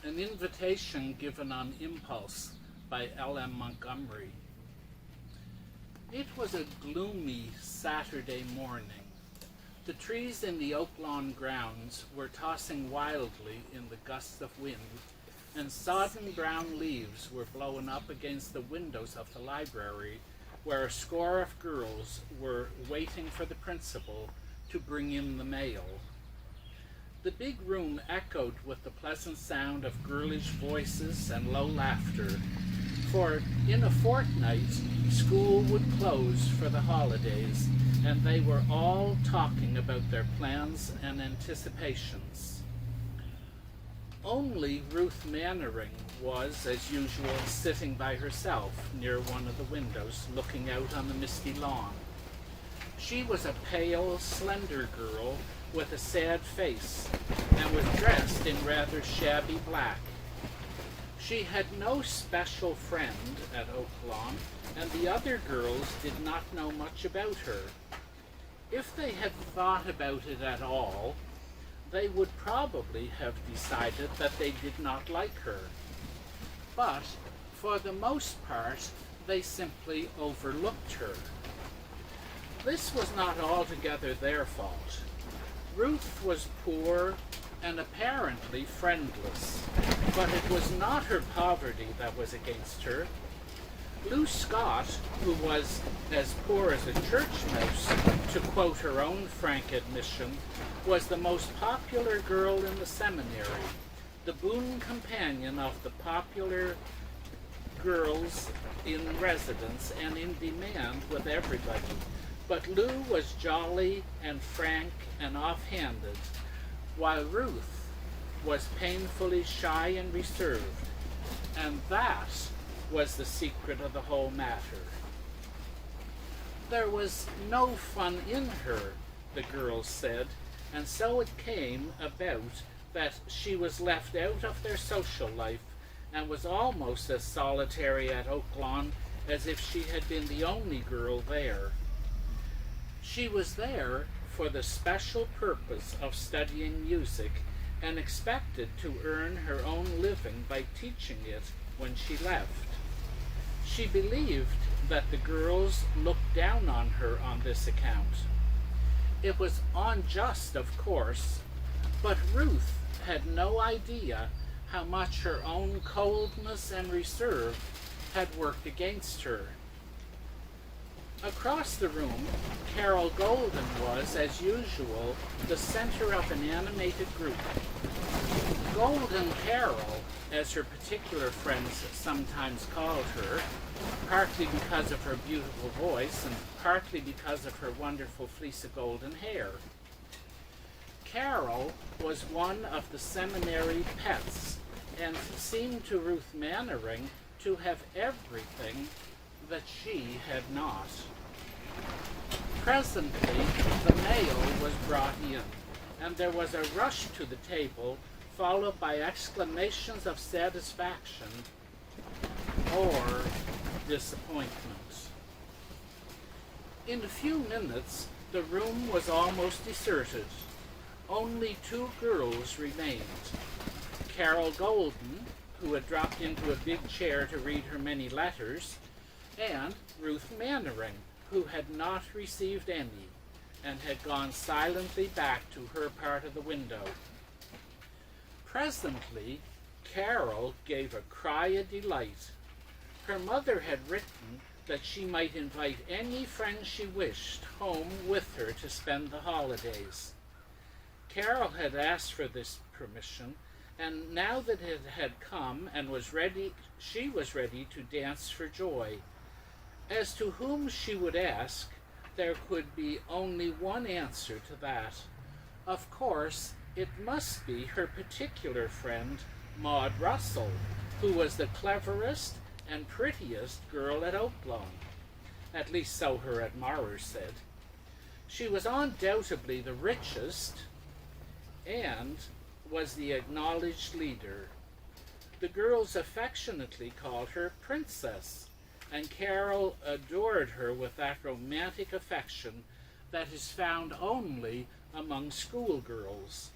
An invitation given on impulse by LM Montgomery. It was a gloomy Saturday morning. The trees in the oak lawn grounds were tossing wildly in the gusts of wind, and sodden brown leaves were blown up against the windows of the library, where a score of girls were waiting for the principal to bring in the mail. The big room echoed with the pleasant sound of girlish voices and low laughter, for in a fortnight school would close for the holidays, and they were all talking about their plans and anticipations. Only Ruth Mannering was, as usual, sitting by herself near one of the windows, looking out on the misty lawn. She was a pale, slender girl with a sad face, and was dressed in rather shabby black. She had no special friend at Oaklawn, and the other girls did not know much about her. If they had thought about it at all, they would probably have decided that they did not like her. But, for the most part, they simply overlooked her. This was not altogether their fault. Ruth was poor and apparently friendless, but it was not her poverty that was against her. Lou Scott, who was as poor as a church mouse, to quote her own frank admission, was the most popular girl in the seminary, the boon companion of the popular girls in residence and in demand with everybody. But Lou was jolly and frank and offhanded, while Ruth was painfully shy and reserved, and that was the secret of the whole matter. There was no fun in her, the girls said, and so it came about that she was left out of their social life and was almost as solitary at Oaklawn as if she had been the only girl there. She was there for the special purpose of studying music and expected to earn her own living by teaching it when she left. She believed that the girls looked down on her on this account. It was unjust, of course, but Ruth had no idea how much her own coldness and reserve had worked against her. Across the room, Carol Golden was, as usual, the center of an animated group. Golden Carol, as her particular friends sometimes called her, partly because of her beautiful voice and partly because of her wonderful fleece of golden hair. Carol was one of the seminary pets and seemed to Ruth Mannering to have everything that she had not. Presently, the mail was brought in, and there was a rush to the table, followed by exclamations of satisfaction or disappointment. In a few minutes, the room was almost deserted. Only two girls remained. Carol Golden, who had dropped into a big chair to read her many letters, and Ruth Mannering, who had not received any, and had gone silently back to her part of the window. Presently, Carol gave a cry of delight. Her mother had written that she might invite any friend she wished home with her to spend the holidays. Carol had asked for this permission, and now that it had come and was ready, she was ready to dance for joy. As to whom she would ask, there could be only one answer to that. Of course, it must be her particular friend, Maud Russell, who was the cleverest and prettiest girl at Oaklawn. At least so her admirers said. She was undoubtedly the richest and was the acknowledged leader. The girls affectionately called her Princess, and Carol adored her with that romantic affection that is found only among schoolgirls.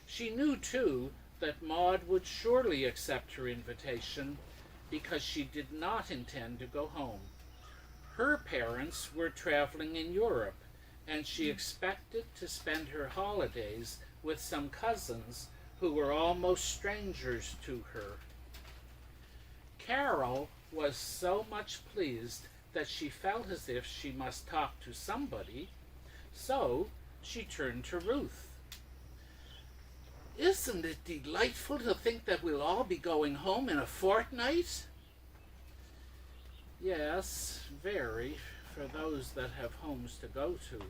She knew, too, that Maud would surely accept her invitation because she did not intend to go home. Her parents were traveling in Europe, and she expected to spend her holidays with some cousins who were almost strangers to her. Carol was so much pleased that she felt as if she must talk to somebody, so she turned to Ruth. "Isn't it delightful to think that we'll all be going home in a fortnight?" "Yes, very, for those that have homes to go to,"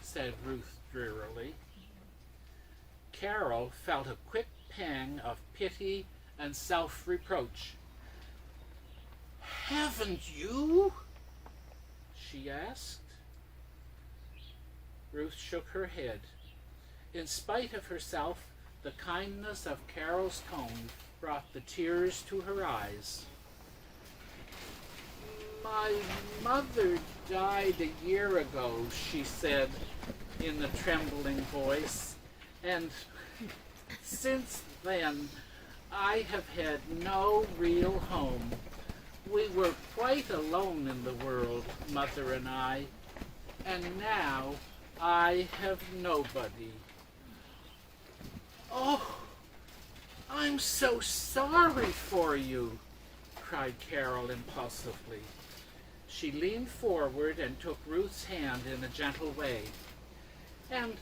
said Ruth drearily. Carol felt a quick pang of pity and self-reproach. "Haven't you?" she asked. Ruth shook her head. In spite of herself, the kindness of Carol's tone brought the tears to her eyes. "My mother died a year ago," she said in a trembling voice, "and since then I have had no real home. We were quite alone in the world, Mother and I, and now I have nobody." "Oh, I'm so sorry for you," cried Carol impulsively. She leaned forward and took Ruth's hand in a gentle way. "And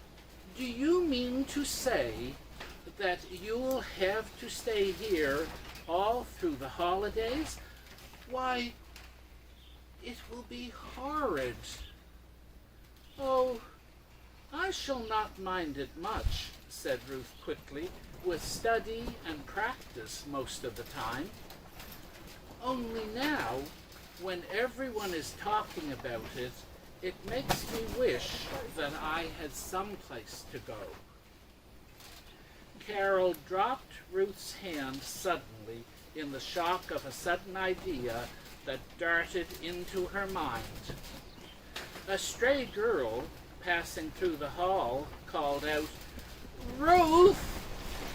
do you mean to say that you'll have to stay here all through the holidays? Why, it will be horrid." "Oh, I shall not mind it much," said Ruth quickly, "with study and practice most of the time. Only now, when everyone is talking about it, it makes me wish that I had some place to go." Carol dropped Ruth's hand suddenly in the shock of a sudden idea that darted into her mind. A stray girl passing through the hall called out, "Ruth,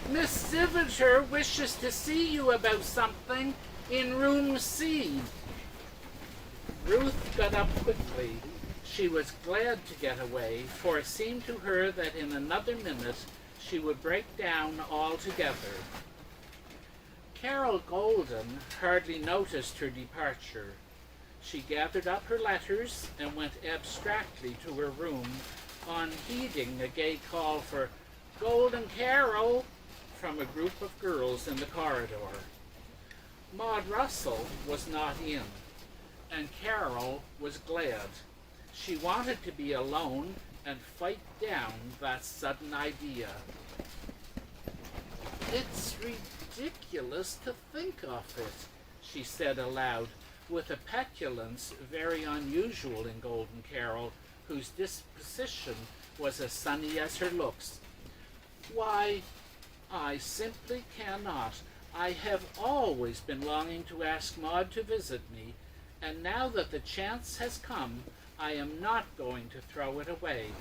Miss Siviter wishes to see you about something in room C." Ruth got up quickly. She was glad to get away, for it seemed to her that in another minute she would break down altogether. Carol Golden hardly noticed her departure. She gathered up her letters and went abstractly to her room, unheeding a gay call for "Golden Carol" from a group of girls in the corridor. Maud Russell was not in, and Carol was glad. She wanted to be alone and fight down that sudden idea. "It's ridiculous to think of it," she said aloud, with a petulance very unusual in Golden Carol, whose disposition was as sunny as her looks. "Why, I simply cannot. I have always been longing to ask Maud to visit me, and now that the chance has come, I am not going to throw it away.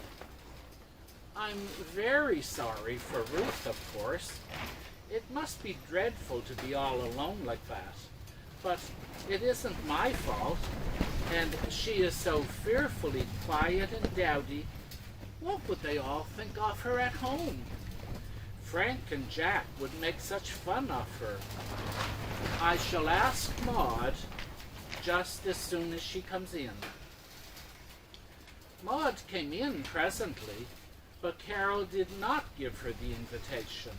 I'm very sorry for Ruth, of course. It must be dreadful to be all alone like that. But it isn't my fault, and she is so fearfully quiet and dowdy. What would they all think of her at home? Frank and Jack would make such fun of her. I shall ask Maud just as soon as she comes in." Maud came in presently, but Carol did not give her the invitation.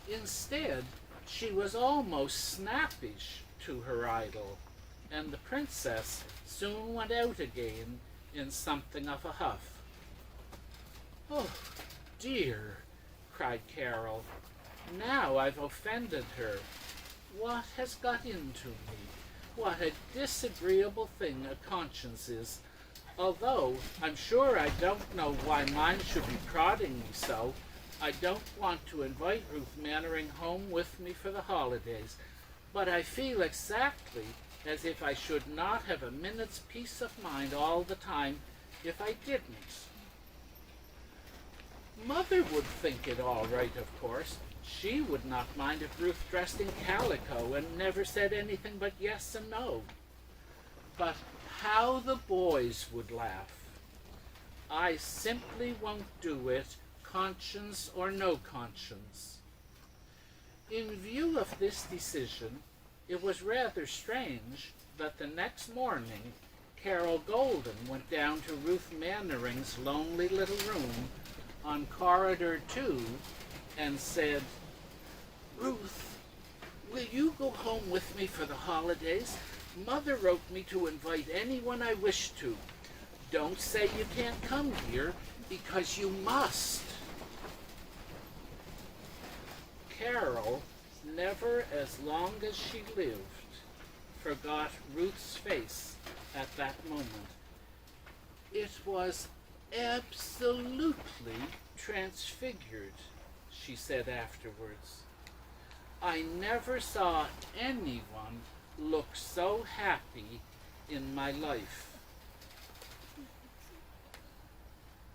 Instead, she was almost snappish to her idol, and the princess soon went out again in something of a huff. "Oh, dear," cried Carol, "now I've offended her. What has got into me? What a disagreeable thing a conscience is, although I'm sure I don't know why mine should be prodding me so. I don't want to invite Ruth Mannering home with me for the holidays, but I feel exactly as if I should not have a minute's peace of mind all the time if I didn't. Mother would think it all right, of course. She would not mind if Ruth dressed in calico and never said anything but yes and no. But how the boys would laugh. I simply won't do it, conscience or no conscience. In view of this decision, it was rather strange that the next morning Carol Golden went down to Ruth Mannering's lonely little room on corridor 2 and said, "Ruth, will you go home with me for the holidays? Mother wrote me to invite anyone I wish to. Don't say you can't come, dear, because you must." Carol, never as long as she lived, forgot Ruth's face at that moment. It was absolutely transfigured, she said afterwards. I never saw anyone look so happy in my life.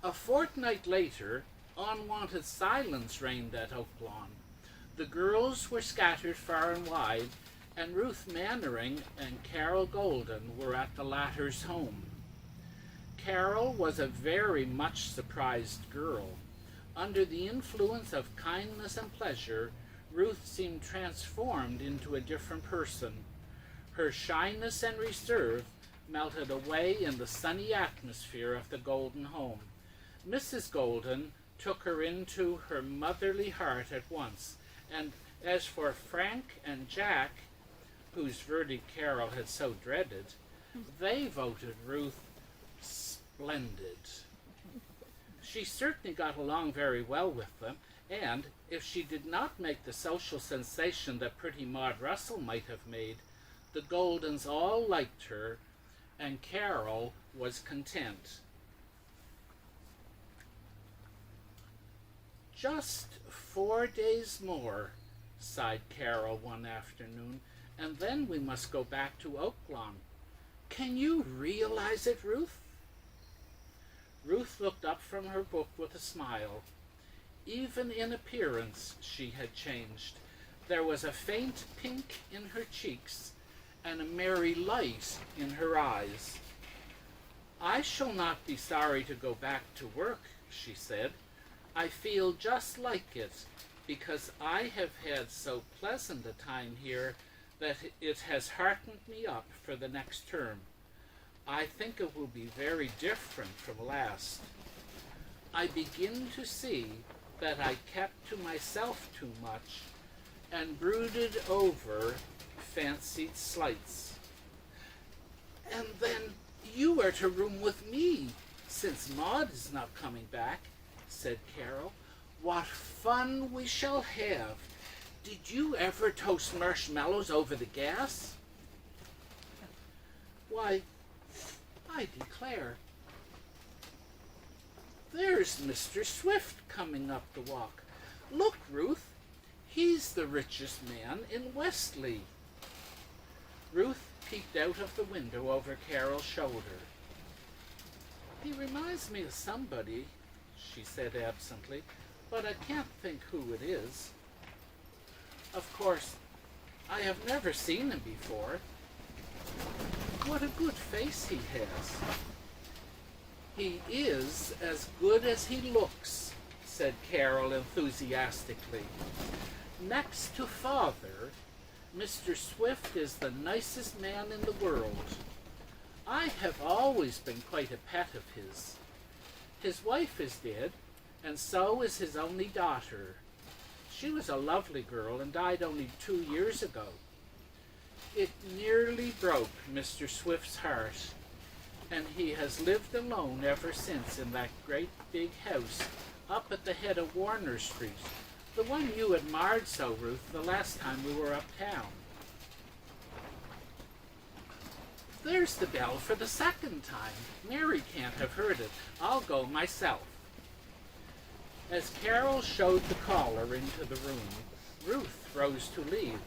A fortnight later, unwanted silence reigned at Oaklawn. The girls were scattered far and wide, and Ruth Mannering and Carol Golden were at the latter's home. Carol was a very much surprised girl. Under the influence of kindness and pleasure, Ruth seemed transformed into a different person. Her shyness and reserve melted away in the sunny atmosphere of the Golden home. Mrs. Golden took her into her motherly heart at once, and as for Frank and Jack, whose verdict Carol had so dreaded, they voted Ruth splendid. She certainly got along very well with them, and if she did not make the social sensation that pretty Maud Russell might have made, the Goldens all liked her, and Carol was content. "Just 4 days more," sighed Carol one afternoon, "and then we must go back to Oaklawn. Can you realize it, Ruth?" Ruth looked up from her book with a smile. Even in appearance she had changed. There was a faint pink in her cheeks and a merry light in her eyes. "I shall not be sorry to go back to work," she said. "I feel just like it, because I have had so pleasant a time here that it has heartened me up for the next term. I think it will be very different from last. I begin to see that I kept to myself too much and brooded over fancied slights." "And then you are to room with me, since Maud is not coming back," said Carol. "What fun we shall have! Did you ever toast marshmallows over the gas?" "Why, I declare. There's Mr. Swift coming up the walk. Look, Ruth, he's the richest man in Westley." Ruth peeked out of the window over Carol's shoulder. "He reminds me of somebody," she said absently, "but I can't think who it is. Of course, I have never seen him before. What a good face he has." "He is as good as he looks," said Carol enthusiastically. "Next to Father, Mr. Swift is the nicest man in the world. I have always been quite a pet of his. His wife is dead, and so is his only daughter. She was a lovely girl and died only 2 years ago. It nearly broke Mr. Swift's heart, and he has lived alone ever since in that great big house up at the head of Warner Street, the one you admired so, Ruth, the last time we were uptown." "There's the bell for the second time. Mary can't have heard it. I'll go myself." As Carol showed the caller into the room, Ruth rose to leave,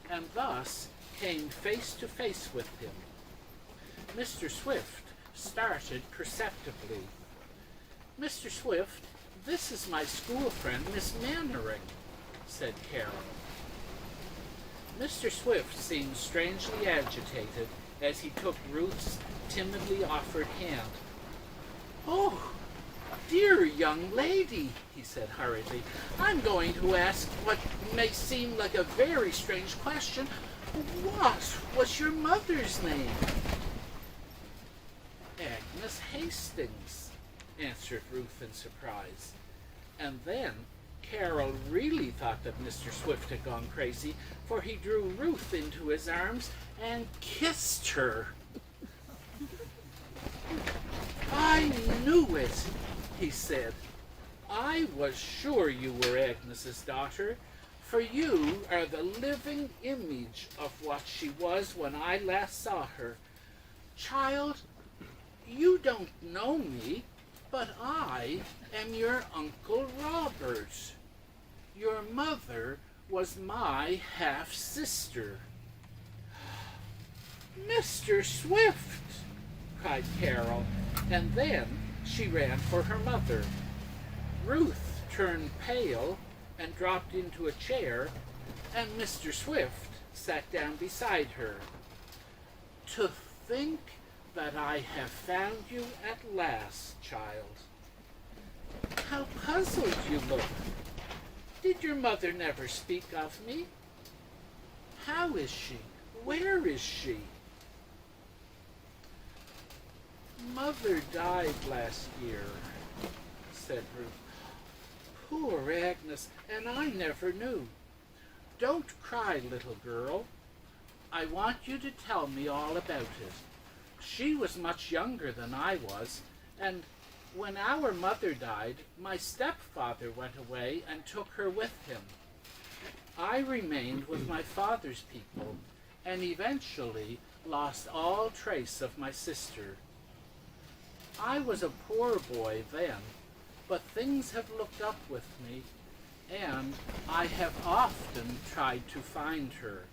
and thus came face to face with him. Mr. Swift started perceptibly. "Mr. Swift, this is my school friend, Miss Mannering," said Carol. Mr. Swift seemed strangely agitated as he took Ruth's timidly offered hand. "Oh, dear young lady," he said hurriedly, "I'm going to ask what may seem like a very strange question. What was your mother's name?" "Agnes Hastings," answered Ruth in surprise. And then Carol really thought that Mr. Swift had gone crazy, for he drew Ruth into his arms and kissed her. "I knew it," he said. "I was sure you were Agnes's daughter, for you are the living image of what she was when I last saw her. Child, you don't know me, but I am your Uncle Robert. Your mother was my half-sister." "Mr. Swift!" cried Carol, and then she ran for her mother. Ruth turned pale and dropped into a chair, and Mr. Swift sat down beside her. "To think that I have found you at last, child. How puzzled you look. Did your mother never speak of me? How is she? Where is she?" "Mother died last year," said Ruth. "Poor Agnes, and I never knew. Don't cry, little girl. I want you to tell me all about it. She was much younger than I was, and when our mother died, my stepfather went away and took her with him. I remained with my father's people and eventually lost all trace of my sister. I was a poor boy then, but things have looked up with me, and I have often tried to find her."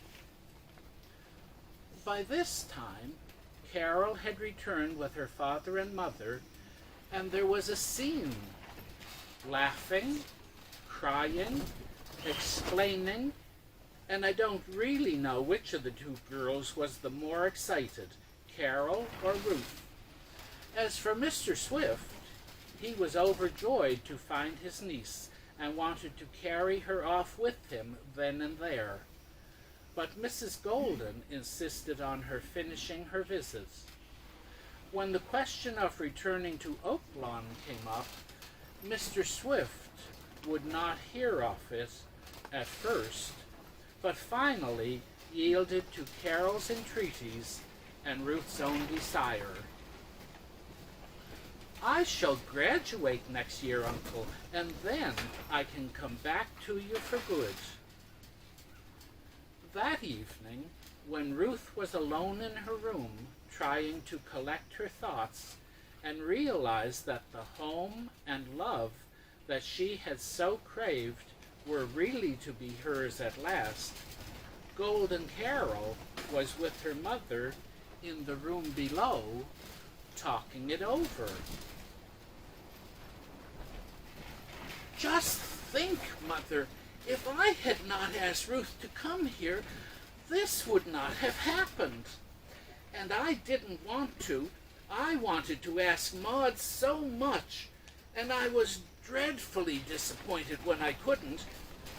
By this time, Carol had returned with her father and mother, and there was a scene. Laughing, crying, explaining, and I don't really know which of the two girls was the more excited, Carol or Ruth. As for Mr. Swift, he was overjoyed to find his niece and wanted to carry her off with him then and there. But Mrs. Golden insisted on her finishing her visits. When the question of returning to Oaklawn came up, Mr. Swift would not hear of it at first, but finally yielded to Carol's entreaties and Ruth's own desire. "I shall graduate next year, Uncle, and then I can come back to you for good." That evening, when Ruth was alone in her room, trying to collect her thoughts and realize that the home and love that she had so craved were really to be hers at last, Golden Carol was with her mother in the room below, talking it over. "Just think, Mother, if I had not asked Ruth to come here, this would not have happened. And I didn't want to. I wanted to ask Maud so much, and I was dreadfully disappointed when I couldn't,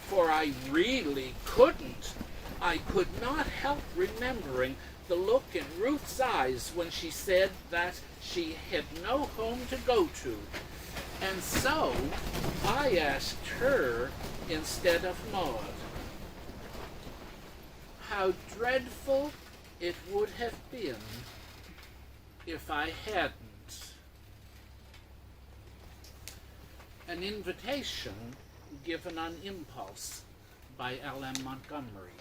for I really couldn't. I could not help remembering the look in Ruth's eyes when she said that she had no home to go to, and so I asked her instead of Maud. How dreadful it would have been if I hadn't." An invitation given on impulse by LM Montgomery.